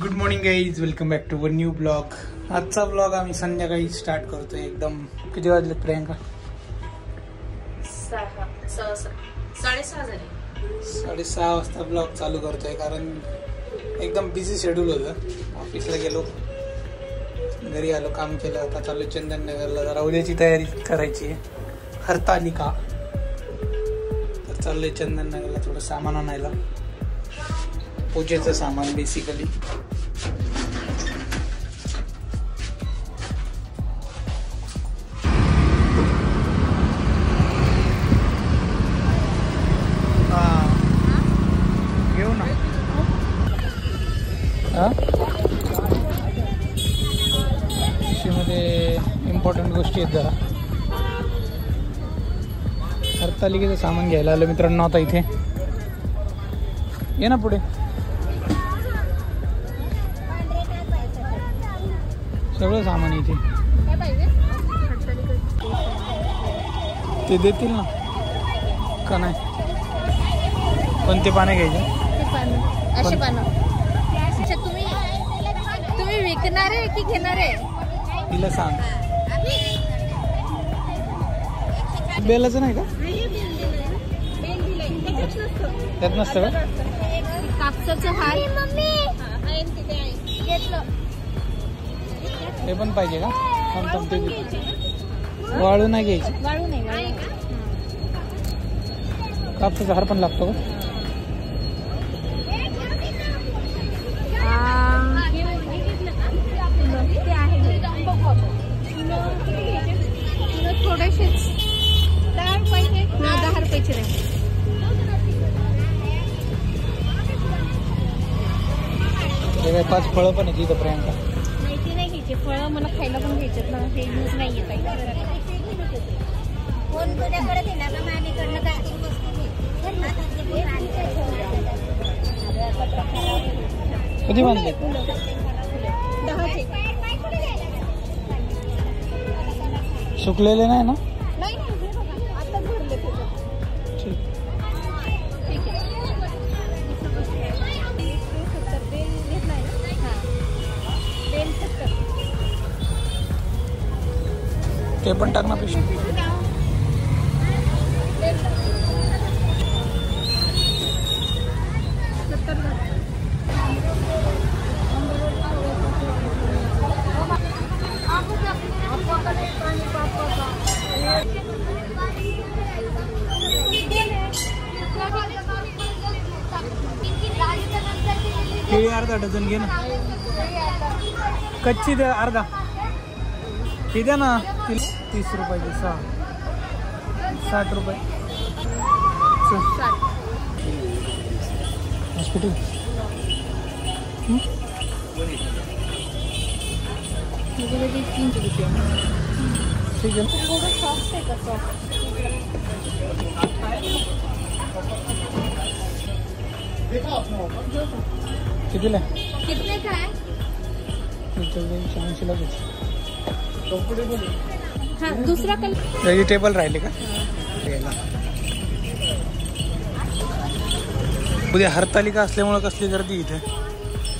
Good morning guys, welcome back to one new blog. आजचा blog आम्ही संध्याकाळी start करतोय. एकदम किती वाजलेत प्रियांका? 6:30 वाजता ब्लॉग चालू करतोय. कारण एकदम बिझी शेड्यूल होतं. ऑफिसला गेलो, घरी आलो, काम केलं. आता चालू चंदननगरला, जरा उद्याची तयारी करायची आहे, हरतालिका. तर चाललोय चंदननगरला थोडं सामान आणायला, पूजेचं सामान बेसिकली. घेऊ ना. मध्ये इम्पॉर्टंट गोष्टी आहेत जरा. हरतालिकेचं सामान घ्यायला आलं मित्रांनो. आता इथे ये ना पुढे, सगळं सामान इथे. ते देतील ना का नाही? कोणते पाने घ्यायचे? अशी पानं. अच्छा, तुम्ही विकणार आहे की घेणार आहे? तिला सांग. बेलाचं नाही का? त्यात नसतं का? कापसाचं हार ते पण पाहिजे का? ते वाळू नाही घ्यायची. वाळू नाही. कापसाचा हार पण लागतो का? थोडेसेच 10 रुपयाचे. 10 रुपयाचे नाही. ते काय 5 फळं पण आहे तिथं प्रियांका. माहिती नाही घ्यायचे फळं, मला खायला पण घ्यायचे ना. हे यूज नाही येत आहे. कोण तुझ्याकडे दिला का? माझ्याकडनं काय कधी बांधले? 10चे. सुकलेले नाही ना? नाही, आता भरले. ठीक. ते पण टाक ना पिशवी. केळी अर्धा डझन घे ना. कच्ची द्या अर्धा. ही द्या ना. 30 रुपयाची 6. 60 रुपये. हॉस्पिटल ठीक आहे. कितीला? कितने का है? 80 लागेल. हाँ, दूसरा कल व्हेजिटेबल राहिले का? उद्या हरतालिका असल्यामुळे कसली गर्दी इथे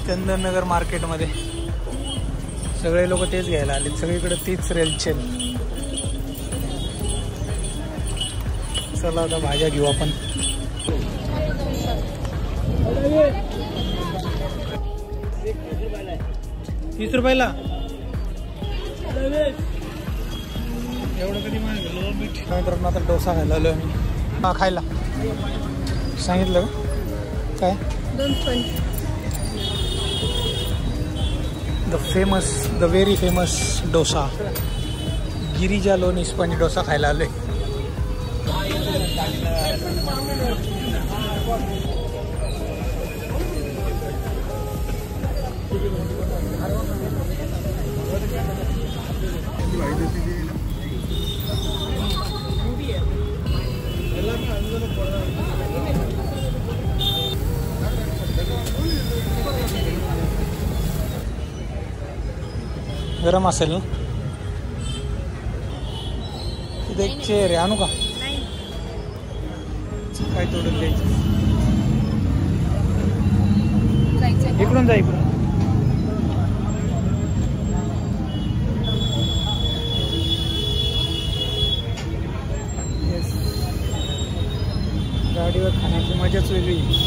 चंदननगर मार्केटमध्ये. सगळे लोक तेच घ्यायला आले. सगळीकडे तीच रेलचेल. चला आता भाज्या घेऊ आपण. ₹30 एवढं कधी माहिती. मित्रांनो आता डोसा खायला आलो आम्ही. खायला सांगितलं का काय? 2 sponge. The very famous dosa. Girija लोणी स्पंज डोसा खायला आलोय. गरम असेल ना? तिथे एक चेअर आहे, आणू का? काय तोडून द्यायचं? इकडून जा, इकडून. वेगळी आहे.